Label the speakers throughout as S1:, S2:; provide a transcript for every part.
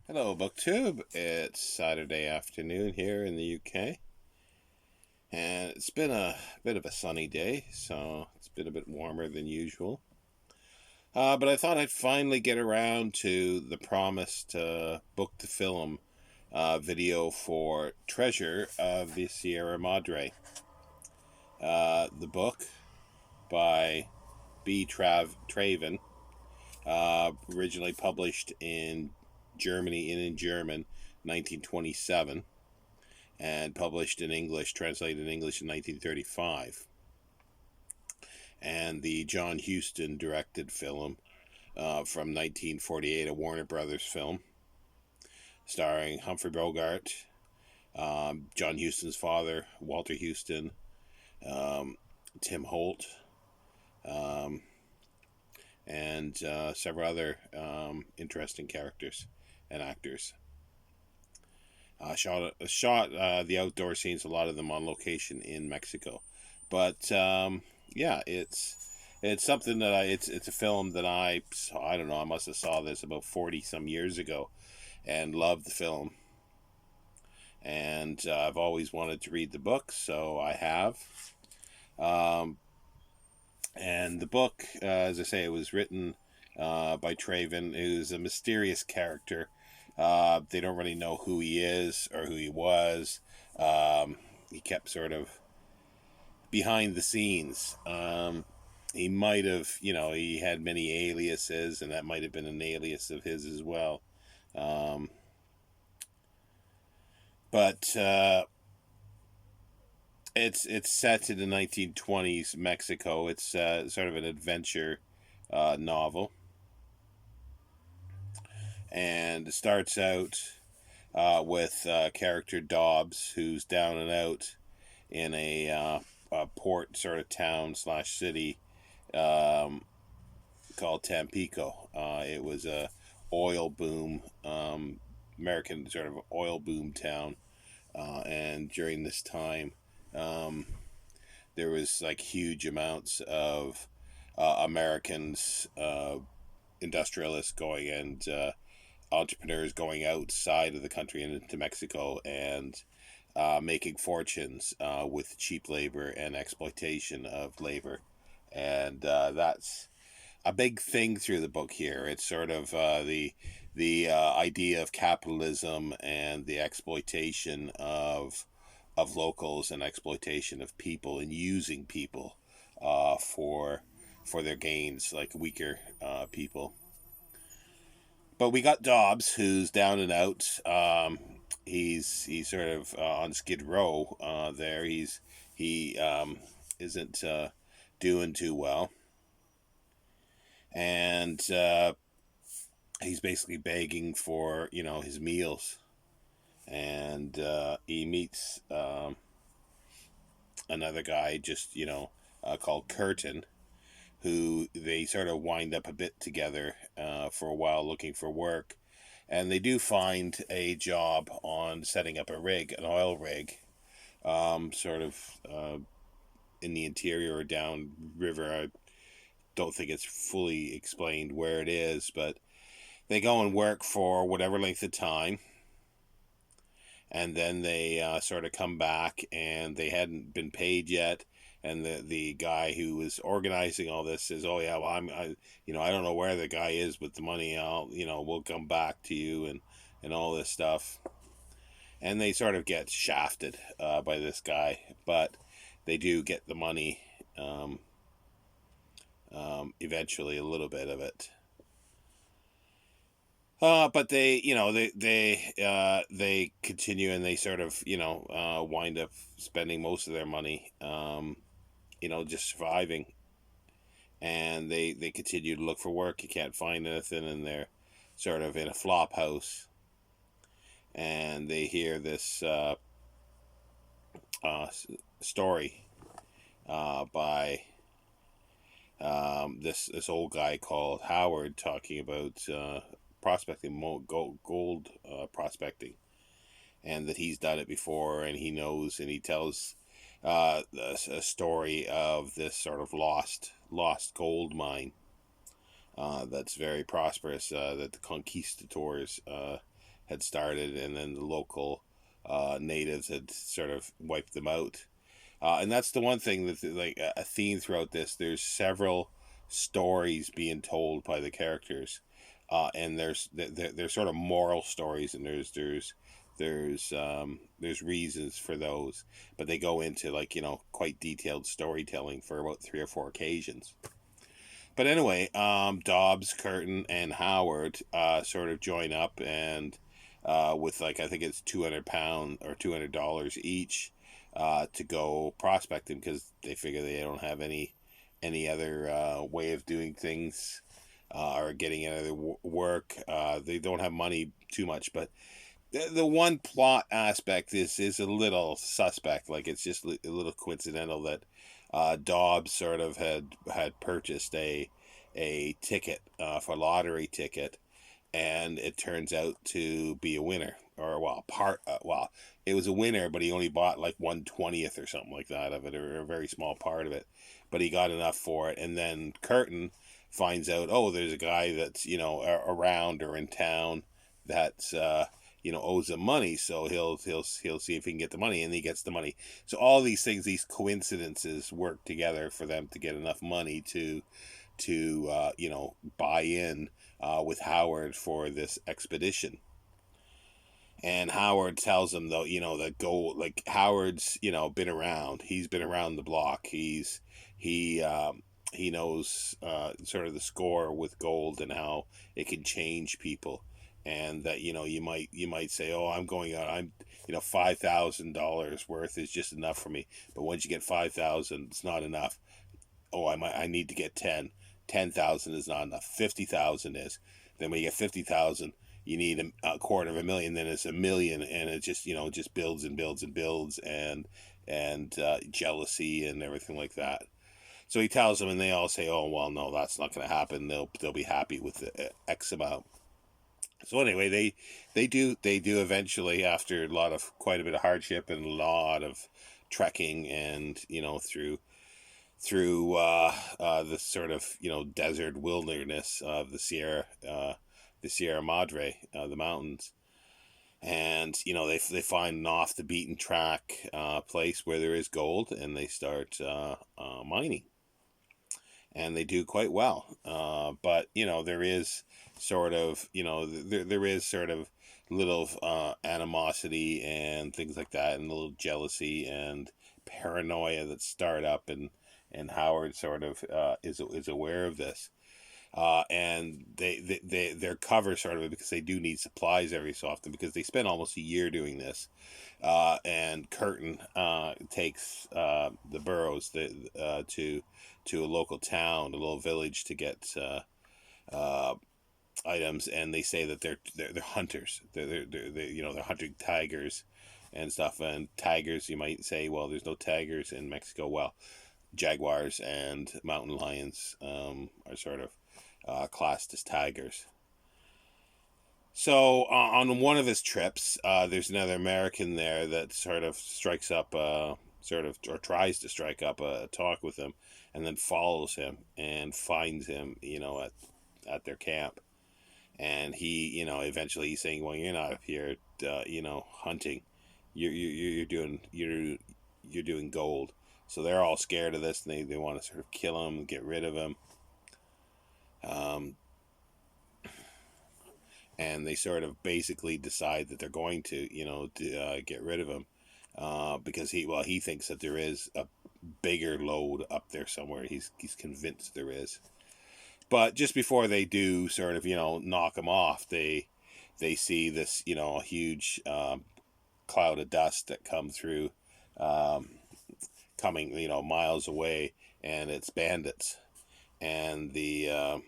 S1: Hello, BookTube. It's Saturday afternoon here in the UK, and it's been a bit of a sunny day, so it's been a bit warmer than usual. But I thought I'd finally get around to the promised book to film video for Treasure of the Sierra Madre. The book by Traven, originally published in Germany and in German, 1927. And published in English, translated in English in 1935. And the John Huston directed film from 1948, a Warner Brothers film, starring Humphrey Bogart, John Huston's father, Walter Huston, um, Tim Holt, um, and several other interesting characters and actors. Shot the outdoor scenes, a lot of them on location in Mexico, but yeah, it's something that it's a film that I don't know, I must have saw this about 40 some years ago and loved the film, and I've always wanted to read the book, so I have. Um, and the book, as I say, it was written by Traven, who's a mysterious character. They don't really know who he is or who he was. He kept sort of behind the scenes. He might have, he had many aliases, and that might have been an alias of his as well. Um, but it's set in the 1920s Mexico. It's sort of an adventure novel, and it starts out with character Dobbs, who's down and out in a port sort of town slash city um, called Tampico. It was a oil boom, American sort of oil boom town, and during this time, um, there was like huge amounts of Americans, industrialists going and entrepreneurs going outside of the country and into Mexico and making fortunes with cheap labor and exploitation of labor. And that's a big thing through the book here. It's sort of the idea of capitalism and the exploitation of locals and exploitation of people and using people for their gains, like weaker people. But we got Dobbs, who's down and out. He's sort of on Skid Row. There, he isn't doing too well, and he's basically begging for his meals. And he meets another guy, just called Curtin, who they sort of wind up a bit together for a while looking for work. And they do find a job on setting up a rig, an oil rig, sort of in the interior or down river. I don't think it's fully explained where it is, but they go and work for whatever length of time. And then they sort of come back and they hadn't been paid yet, and the guy who was organizing all this says, "Oh yeah, well I don't know where the guy is with the money. We'll come back to you and all this stuff." And they sort of get shafted by this guy, but they do get the money um, eventually, a little bit of it. But they continue, and they sort of wind up spending most of their money, just surviving, and they continue to look for work. You can't find anything, and they're sort of in a flop house, and they hear this uh, story by this old guy called Howard, talking about prospecting, gold prospecting, and that he's done it before, and he knows, and he tells a story of this sort of lost gold mine that's very prosperous, that the conquistadors had started, and then the local natives had sort of wiped them out. And that's the one thing that, like, a theme throughout this. There's several stories being told by the characters, and they're sort of moral stories, and there's reasons for those, but they go into, like, quite detailed storytelling for about 3 or 4 occasions. But anyway, Dobbs, Curtin, and Howard sort of join up, and with, like, I think it's £200 or $200 each to go prospecting, because they figure they don't have any other way of doing things or getting any other work. They don't have money too much, but the one plot aspect is a little suspect. Like, it's just a little coincidental that Dobbs sort of had purchased a ticket for lottery ticket, and it turns out to be a winner, or well, it was a winner, but he only bought like 1/20th or something like that of it, or a very small part of it, but he got enough for it. And then Curtin finds out, oh, there's a guy that's around or in town that's owes him money, so he'll see if he can get the money, and he gets the money. So all these things, these coincidences, work together for them to get enough money to buy in with Howard for this expedition. And Howard tells him, though, that gold, like, Howard's been around. He's been around the block. He knows sort of the score with gold and how it can change people. And that you might say, oh, I'm going out, I'm $5,000 worth is just enough for me. But once you get 5,000, it's not enough. Oh, I need to get 10,000 is not enough. 50,000 is. Then when you get 50,000, you need a quarter of a million. Then it's a million, and it just builds and builds and builds, and jealousy and everything like that. So he tells them, and they all say, "Oh, well, no, that's not going to happen. They'll be happy with the X amount." So anyway, they do eventually, after quite a bit of hardship and a lot of trekking, and through this sort of desert wilderness of the Sierra Madre, the mountains, and they find an off the beaten track place where there is gold, and they start mining, and they do quite well. But there is sort of there is sort of little animosity and things like that, and a little jealousy and paranoia that start up, and Howard sort of is aware of this. And their cover sort of, because they do need supplies every so often, because they spend almost a year doing this. And Curtin takes the burros to a local town, a little village, to get items, and they say that they're hunters. They're hunting tigers and stuff. And tigers, you might say, well, there's no tigers in Mexico. Well, jaguars and mountain lions are sort of classed as tigers. So on one of his trips, there's another American there that sort of strikes up, or tries to strike up a talk with him, and then follows him and finds him, at their camp. And he, eventually he's saying, well, you're not up here, hunting. You're doing gold. So they're all scared of this, and they want to sort of kill him, get rid of him. And they sort of basically decide that they're going to, get rid of him, because he thinks that there is a bigger load up there somewhere. He's convinced there is. But just before they do sort of, knock him off, they see this, a huge cloud of dust that come through, coming, miles away, and it's bandits. And the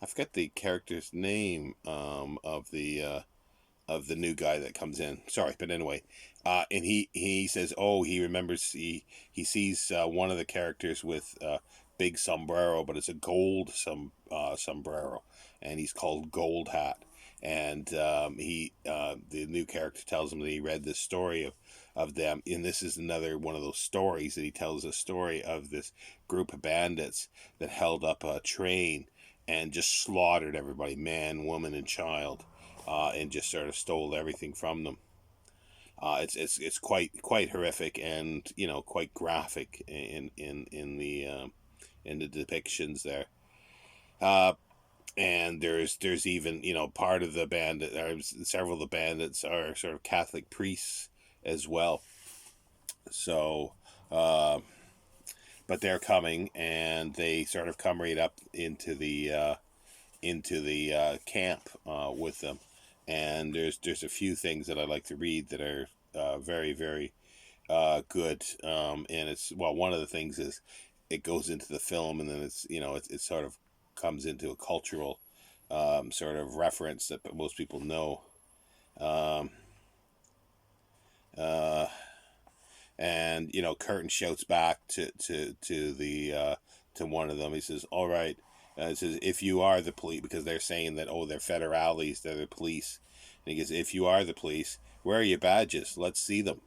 S1: I forget the character's name of the new guy that comes in. Sorry, but anyway, and he says, oh, he remembers, he sees one of the characters with big sombrero, but it's a gold sombrero, and he's called Gold Hat. And the new character tells him that he read this story of them, and this is another one of those stories that he tells, a story of this group of bandits that held up a train and just slaughtered everybody, man, woman, and child, and just sort of stole everything from them. It's quite horrific, and quite graphic in the depictions there. Uh, and there's even part of the bandit, or several of the bandits are sort of Catholic priests as well. So, uh, but they're coming, and they sort of come right up into the camp with them. And there's a few things that I like to read that are very very good. And it's, well, one of the things is it goes into the film, and then it sort of comes into a cultural sort of reference that most people know. Um, uh, and Curtin shouts back to one of them. He says, "All right." It says, "If you are the police," because they're saying that, oh, they're federales, they're the police. And he goes, "If you are the police, where are your badges? Let's see them."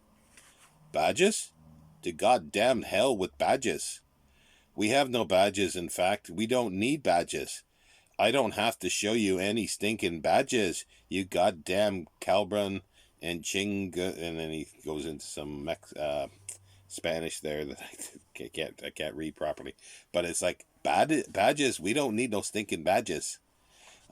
S1: Badges? To goddamn hell with badges. We have no badges. In fact, we don't need badges. I don't have to show you any stinking badges, you goddamn Calbron and Ching. And then he goes into some Spanish there that I can't read properly. But it's like, badges. We don't need no stinking badges.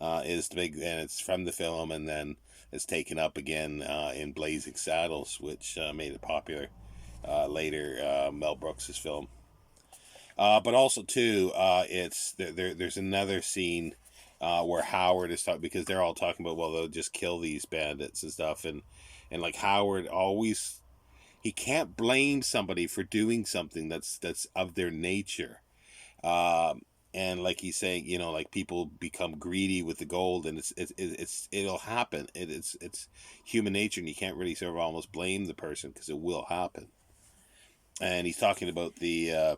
S1: Is the big, and it's from the film, and then it's taken up again in Blazing Saddles, which made it popular later. Mel Brooks's film. But also too, it's there's another scene where Howard is talking, because they're all talking about, well, they'll just kill these bandits and stuff, and like Howard always, he can't blame somebody for doing something that's of their nature. And like he's saying, like people become greedy with the gold, and it'll happen. It's human nature, and you can't really sort of almost blame the person, because it will happen. And he's talking about the uh,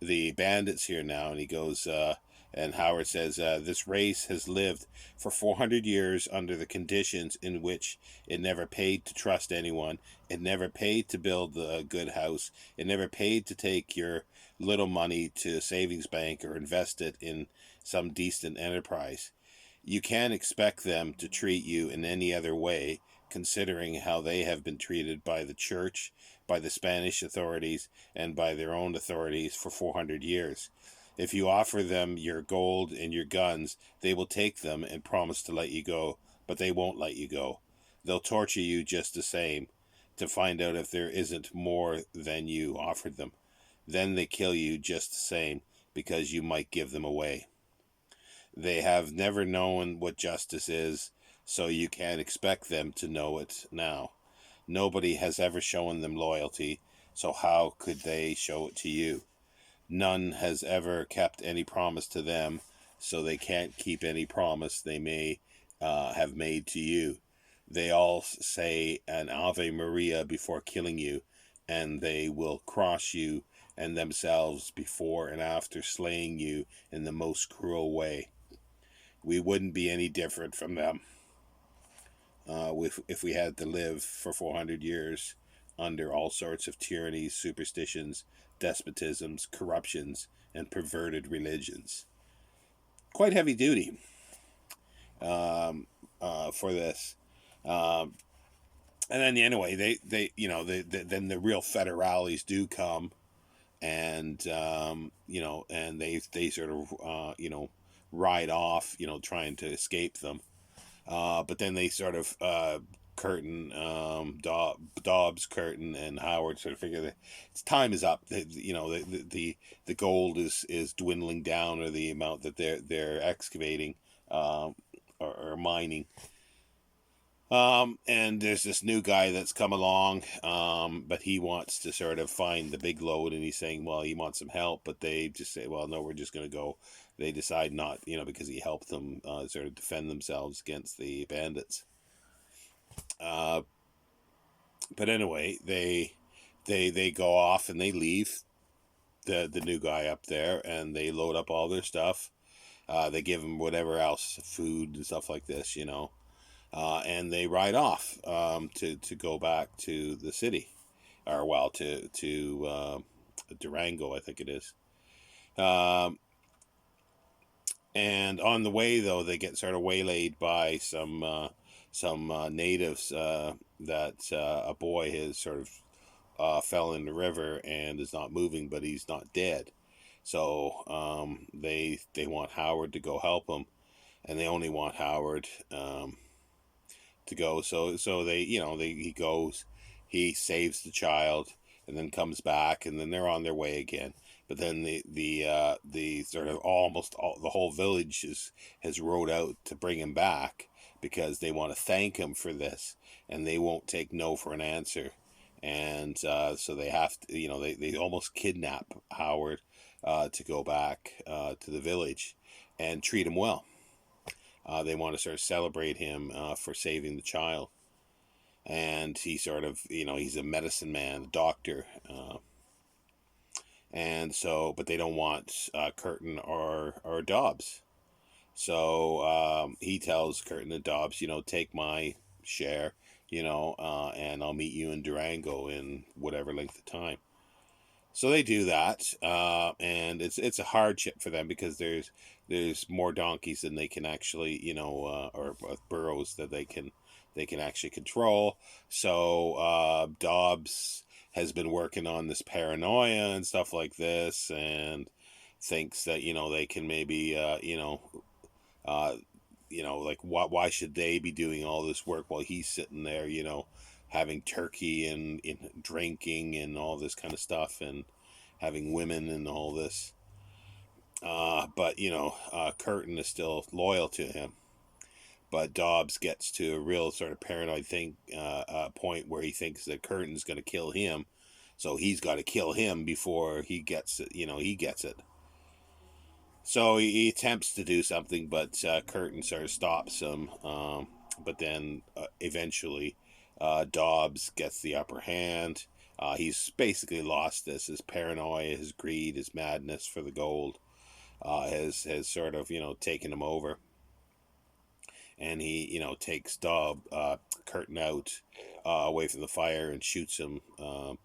S1: the bandits here now, and he goes, and Howard says, this race has lived for 400 years under the conditions in which it never paid to trust anyone, it never paid to build a good house, it never paid to take your little money to a savings bank or invest it in some decent enterprise. You can't expect them to treat you in any other way, considering how they have been treated by the church, by the Spanish authorities, and by their own authorities for 400 years. If you offer them your gold and your guns, they will take them and promise to let you go, but they won't let you go. They'll torture you just the same, to find out if there isn't more than you offered them. Then they kill you just the same, because you might give them away. They have never known what justice is, so you can't expect them to know it now. Nobody has ever shown them loyalty, so how could they show it to you? None has ever kept any promise to them, so they can't keep any promise they may have made to you. They all say an Ave Maria before killing you, and they will cross you and themselves before and after slaying you in the most cruel way. We wouldn't be any different from them if we had to live for 400 years under all sorts of tyrannies, superstitions, despotisms, corruptions, and perverted religions. Quite heavy duty for this. Um, and then anyway, then the real federales do come, and and they sort of ride off, trying to escape them. But then they sort of Curtin, Dobbs, Curtin, and Howard sort of figure that its time is up. The gold is dwindling down, or the amount that they're excavating or mining. And there's this new guy that's come along, but he wants to sort of find the big load, and he's saying, well, he wants some help, but they just say, well, no, we're just going to go. They decide not, because he helped them sort of defend themselves against the bandits. Uh, but anyway, they go off, and they leave the new guy up there, and they load up all their stuff. They give him whatever else, food and stuff like this, and they ride off to go back to the city, or well, to Durango, I think it is. Um, and on the way, though, they get sort of waylaid by some natives that a boy has sort of fell in the river and is not moving, but he's not dead. So they want Howard to go help him, and they only want Howard to go. So they, he goes, he saves the child, and then comes back, and then they're on their way again. But then the sort of almost all, the whole village has rode out to bring him back because they want to thank him for this, and they won't take no for an answer. And so they have to, they almost kidnap Howard to go back to the village and treat him well. They want to sort of celebrate him for saving the child. And he sort of, he's a medicine man, a doctor. And so, but they don't want Curtin or Dobbs. So he tells Curtin and Dobbs, take my share, and I'll meet you in Durango in whatever length of time. So they do that, and it's a hardship for them because there's more donkeys than they can actually, or burros that they can actually control. So Dobbs has been working on this paranoia and stuff like this, and thinks that they can maybe uh, like why should they be doing all this work while he's sitting there, having turkey and drinking and all this kind of stuff and having women and all this. But Curtin is still loyal to him. But Dobbs gets to a real sort of paranoid point where he thinks that Curtin's going to kill him, so he's got to kill him before he gets it. He gets it. So he attempts to do something, but Curtin sort of stops him. But then eventually, Dobbs gets the upper hand. He's basically lost this. His paranoia, his greed, his madness for the gold has sort of taken him over, and he takes Curtin out away from the fire and shoots him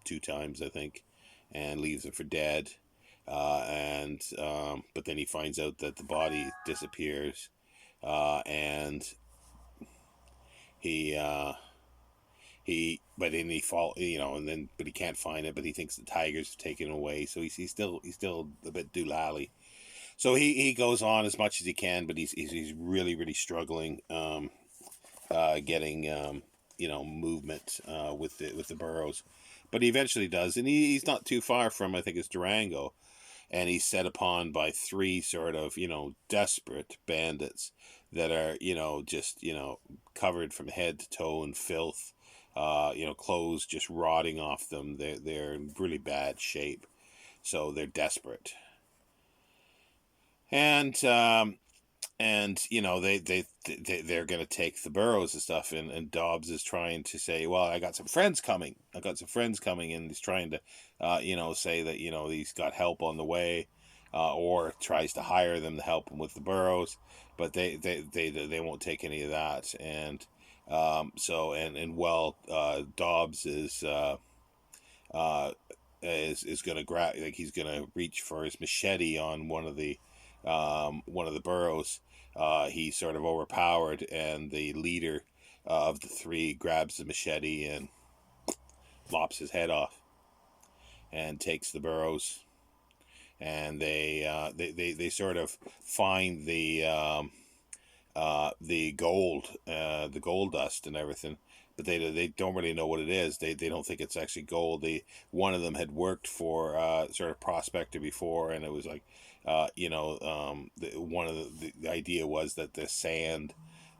S1: 2 times, I think, and leaves him for dead. And but then he finds out that the body disappears, and he but then he fall and then but he can't find it, but he thinks the tigers have taken it away, so he's still a bit doolally. So he goes on as much as he can, but he's really really struggling getting movement with the burros, but he eventually does, and he's not too far from, I think it's Durango, and he's set upon by 3 sort of desperate bandits that are just covered from head to toe in filth, clothes just rotting off them. They're in really bad shape, so they're desperate. And they're gonna take the burros and stuff, and Dobbs is trying to say, well, I got some friends coming, and he's trying to say that he's got help on the way, or tries to hire them to help him with the burros, but they won't take any of that. And Dobbs is gonna grab, like, he's gonna reach for his machete on one of the burrows. He's sort of overpowered, and the leader of the 3 grabs the machete and lops his head off and takes the burrows. And they sort of find the gold dust and everything, but they don't really know what it is. They don't think it's actually gold. One of them had worked for sort of prospector before, and it was like one of the idea was that the sand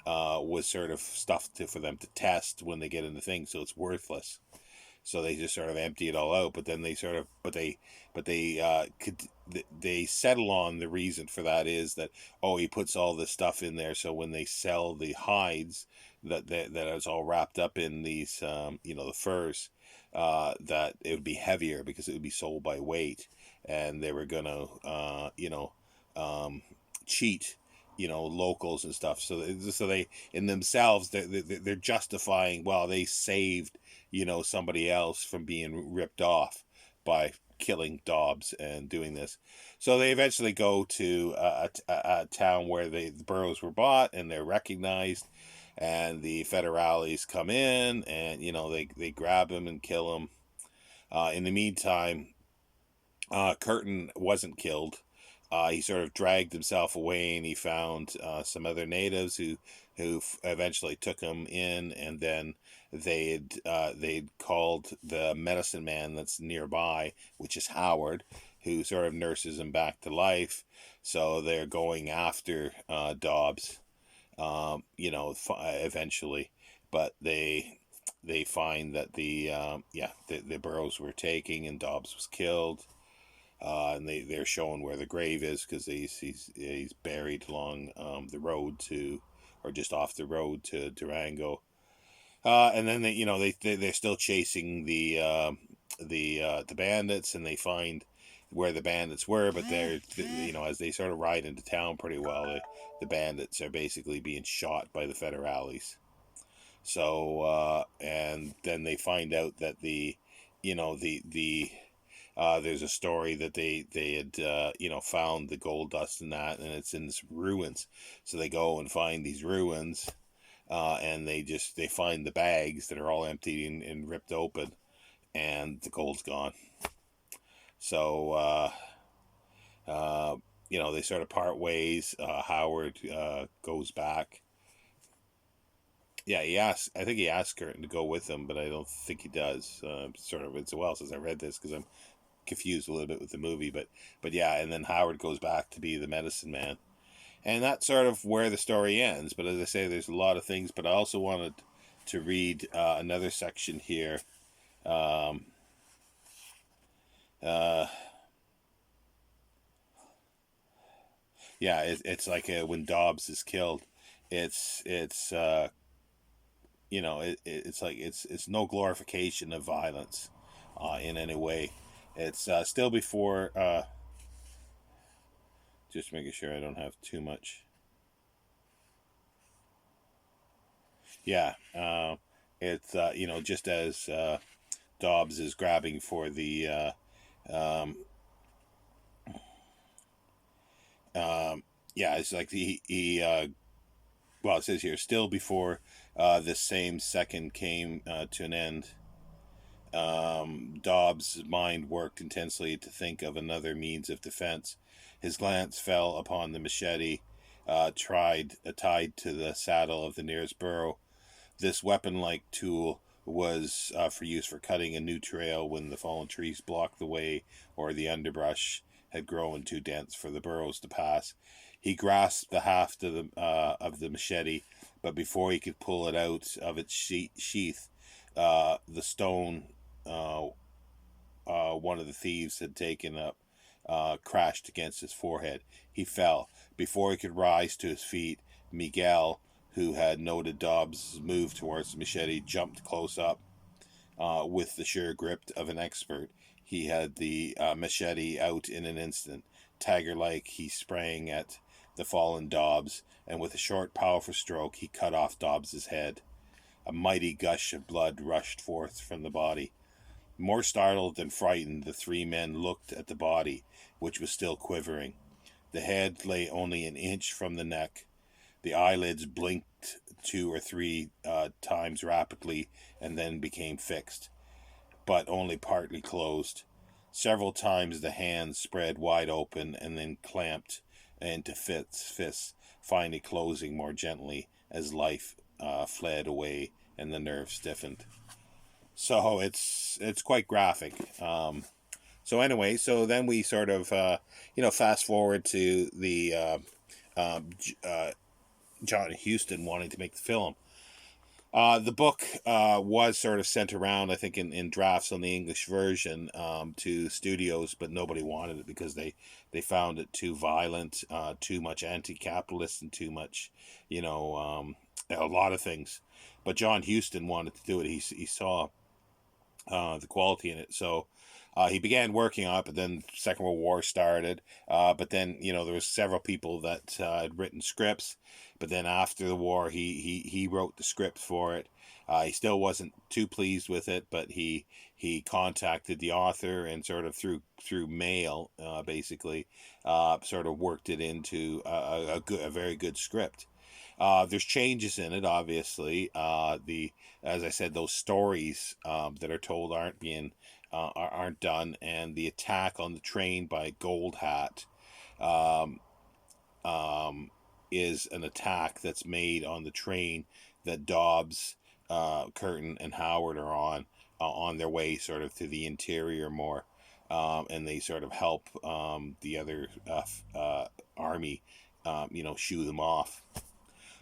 S1: was sort of stuff for them to test when they get into things, so it's worthless. So they just sort of empty it all out. But then they sort of, they settle on the reason for that is that, oh, he puts all this stuff in there, so when they sell the hides that is all wrapped up in these the furs, that it would be heavier because it would be sold by weight, and they were gonna cheat locals and stuff. So they in themselves they're justifying, well, they saved somebody else from being ripped off by killing Dobbs and doing this. So they eventually go to a town where the burrows were bought, and they're recognized, and the federales come in, and they grab him and kill him. In the meantime, Curtin wasn't killed. He sort of dragged himself away, and he found some other natives who eventually took him in, and then they'd called the medicine man that's nearby, which is Howard, who sort of nurses him back to life. So they're going after Dobbs, eventually, but they find that the burrows were taking, and Dobbs was killed. And they're showing where the grave is, because he's buried along the road to, or just off the road to Durango. And then they're still chasing the bandits, and they find where the bandits were, but they're as they sort of ride into town pretty well, the bandits are basically being shot by the federales. So and then they find out that there's a story that they had found the gold dust and that, and it's in this ruins. So they go and find these ruins, and they find the bags that are all empty and ripped open, and the gold's gone. So they sort of part ways. Howard goes back. Yeah, I think he asked Curtin to go with him, but I don't think he does. It's a while since I read this, because I'm confused a little bit with the movie, but yeah, and then Howard goes back to be the medicine man, and that's sort of where the story ends. But as I say, there's a lot of things, but I also wanted to read another section here. It's like when Dobbs is killed, it's it's like it's no glorification of violence in any way. It's still before, just making sure I don't have too much. Yeah, it's just as Dobbs is grabbing for the it's like it says here, still before this same second came to an end. Dobbs' mind worked intensely to think of another means of defense. His glance fell upon the machete tied to the saddle of the nearest burro. This weapon-like tool was for use for cutting a new trail when the fallen trees blocked the way, or the underbrush had grown too dense for the burros to pass. He grasped the haft of the machete, but before he could pull it out of its sheath, the stone one of the thieves had taken up crashed against his forehead. He fell. Before he could rise to his feet, Miguel, who had noted Dobbs' move towards the machete, jumped close up with the sure grip of an expert. He had the machete out in an instant. Tiger-like, he sprang at the fallen Dobbs, and with a short, powerful stroke, he cut off Dobbs' head. A mighty gush of blood rushed forth from the body. More startled than frightened, the three men looked at the body, which was still quivering. The head lay only an inch from the neck. The eyelids blinked 2 or 3 times rapidly, and then became fixed, but only partly closed. Several times the hands spread wide open and then clamped into fists, finally closing more gently as life fled away and the nerves stiffened. So it's quite graphic. So anyway, so then we sort of fast forward to the John Huston wanting to make the film. The book was sort of sent around, I think, in drafts on the English version to studios, but nobody wanted it because they found it too violent, too much anti-capitalist, and too much, a lot of things. But John Huston wanted to do it. He saw the quality in it. So He began working on it, but then Second World War started. But then there was several people that had written scripts. But then after the war, he wrote the script for it. He still wasn't too pleased with it, but he contacted the author and sort of through mail, basically, sort of worked it into a very good script. There's changes in it, obviously. The As I said, those stories that are told aren't done, and the attack on the train by Gold Hat um, um, is an attack that's made on the train that Dobbs, Curtin, and Howard are on their way sort of to the interior more. And they sort of help the other army, shoo them off.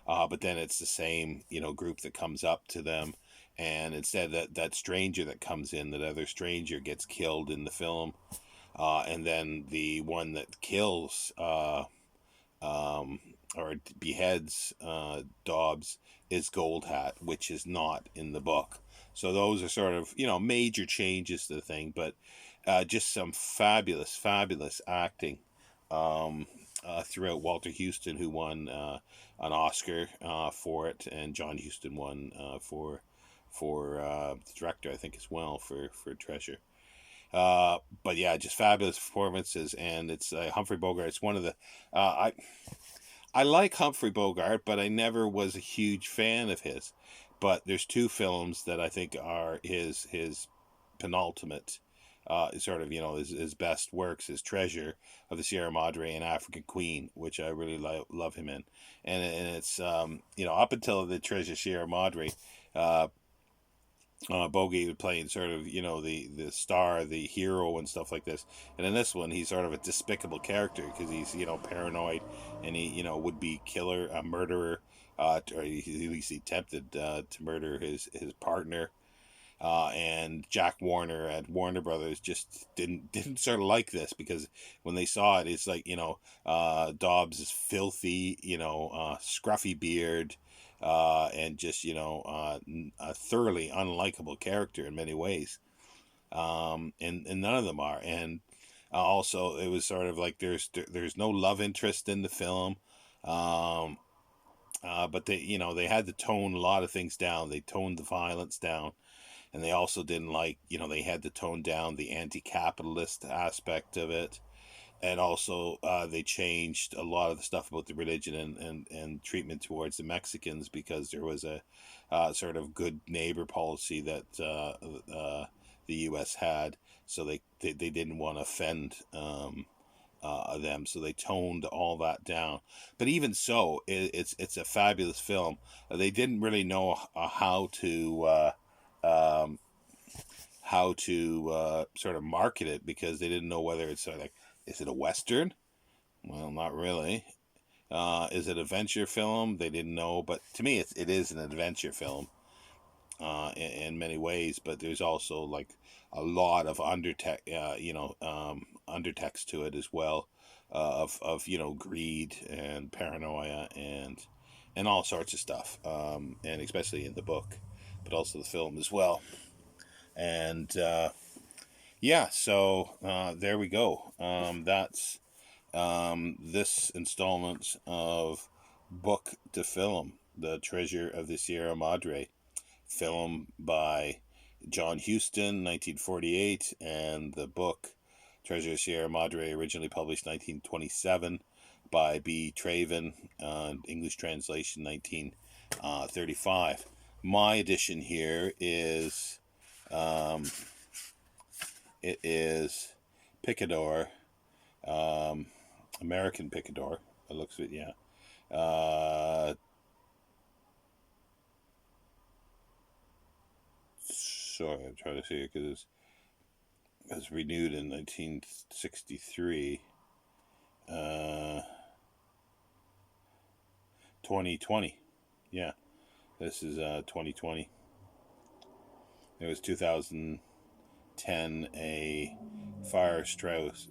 S1: But then it's the same, group that comes up to them, and instead that stranger that comes in, that other stranger gets killed in the film, and then the one that kills um, or beheads Dobbs is Gold Hat, which is not in the book. So those are sort of major changes to the thing, but just some fabulous, fabulous acting throughout. Walter Houston, who won an Oscar for it, and John Huston won for the director, I think, as well for Treasure. But yeah, just fabulous performances, and it's Humphrey Bogart. It's one of the I like Humphrey Bogart, but I never was a huge fan of his. But there's two films that I think are his penultimate, sort of his best works: his Treasure of the Sierra Madre and African Queen, which I really love him in. And it's up until the Treasure Sierra Madre, uh, Bogey was playing sort of the star, the hero, and stuff like this. And in this one, he's sort of a despicable character because he's paranoid, and he would be killer, a murderer, or at least he attempted to murder his partner. And Jack Warner at Warner Brothers just didn't sort of like this, because when they saw it, it's like Dobbs is filthy, scruffy beard, and just a thoroughly unlikable character in many ways, and none of them are. And also, it was sort of like there's no love interest in the film. Um, but they had to tone a lot of things down. They toned the violence down, and they also didn't like, they had to tone down the anti-capitalist aspect of it. And also they changed a lot of the stuff about the religion and treatment towards the Mexicans, because there was a sort of good neighbor policy that the U.S. had. So they didn't want to offend them, so they toned all that down. But even so, it's a fabulous film. They didn't really know um, how to sort of market it, because they didn't know whether it's sort of like, is it a Western? Well, not really. Is it a adventure film? They didn't know, but to me, it is an adventure film in many ways. But there's also like a lot of undertext to it as well, of greed and paranoia and all sorts of stuff, and especially in the book, but also the film as well. And yeah, so there we go. That's this installment of Book to Film, The Treasure of the Sierra Madre, film by John Huston, 1948, and the book Treasure of Sierra Madre, originally published 1927 by B. Traven, English translation 1935. My edition here is um, it is Picador, um, American Picador. It looks at it, yeah. Sorry, I'm trying to see it because it was renewed in 1963. 2020. Yeah, this is 2020. It was 2010, a Fire Strauss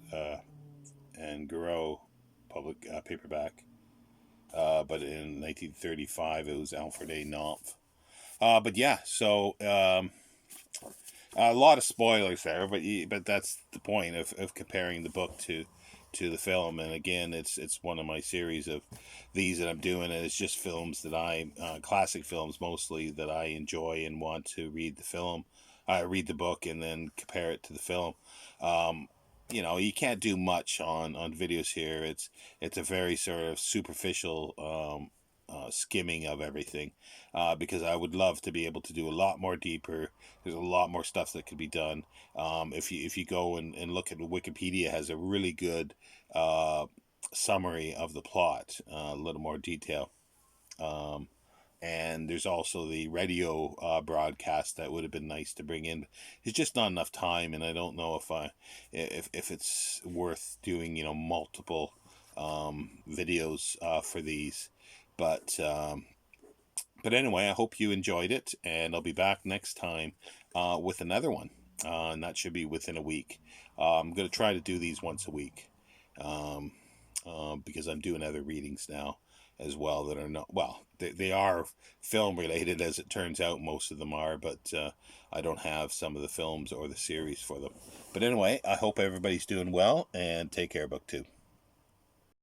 S1: and Garreau public paperback. But in 1935, it was Alfred A. Knopf. But yeah, so A lot of spoilers there, but that's the point of comparing the book to the film. And again, it's one of my series of these that I'm doing, and it's just films that classic films mostly, that I enjoy and want to read the film, read the book, and then compare it to the film. Um, you can't do much on videos here. It's a very sort of superficial skimming of everything, because I would love to be able to do a lot more deeper. There's a lot more stuff that could be done. If you go and look at Wikipedia, has a really good uh, summary of the plot, a little more detail. Um, and there's also the radio broadcast that would have been nice to bring in. It's just not enough time, and I don't know if it's worth doing multiple videos for these, but anyway, I hope you enjoyed it, and I'll be back next time with another one, and that should be within a week. I'm going to try to do these once a week, um, because I'm doing other readings now as well that are not, well, they are film related, as it turns out. Most of them are, but I don't have some of the films or the series for them. But anyway, I hope everybody's doing well, and take care, Book 2.